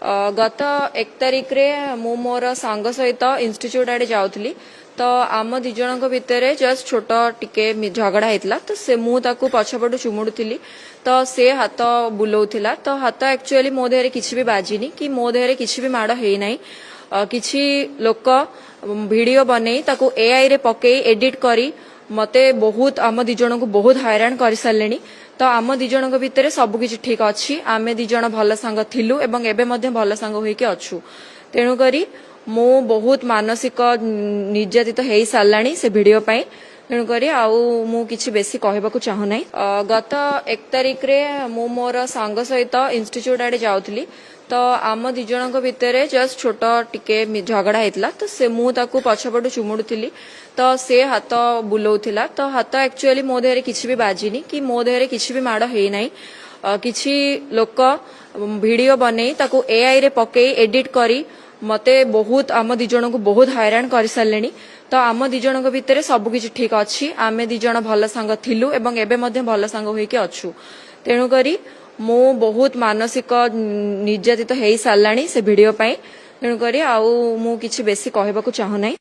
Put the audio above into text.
गत 1 तारिख रे मु मोर सांग सहित इंस्टीट्यूट आड़े जाऊली तो आम दी जन भितर जस्ट छोट टिके झगड़ा होता तो से मुझे पछपटू चुमुड़ी तो से हाथ बुलाऊला तो हाथ एक्चुअली मो देहरे किसी भी बाजिनी कि मो देहरे किसी भी माड़ होना किसी लोक वीडियो बने ताकू एआई रे पकई एडिट करी मते बहुत आम दी जन को बहुत हैरान कर सारे तो आम दी जन भितर सबकि ठीक अच्छी आम दी जन भल सांग थिलु एवं एबे मध्य भल सांग होइके अछु तेणुकरी मु बहुत मानसिक निर्यातित हो साराणी से वीडियो पाई तेणुकरी आउ मु किछि बेसी कहबाकू चाहू नाही। गत 1 तारिख रे मु मोर सांग सहित इंस्टीट्यूट आड़े जाऊली तो आम दी जन भितर जस्ट छोट टिके झगड़ा होता तो से मुझे पछपटू चुमुड़ी तो से हाथ बुलाऊला तो हाथ एक्चुअली मो देहरे किसी भी बाजिनी कि मो देहरे किसी भी माड़ होना किसी लोक वीडियो बने ताकू एआई रे पकई एडिट करी मते बहुत आम दी जन को बहुत हैरान कर सारे तो आम दी जन भितर सबकि ठीक अच्छी आम दी जन भल सांग थिलु एवं एबे मध्य भल सांग होइके अछु तेणुकरी मु बहुत मानसिक निर्यातित हो साराणी से वीडियो पाई तेणुकरी आउ मु किछि बेसी कहबाकू चाहू नाही।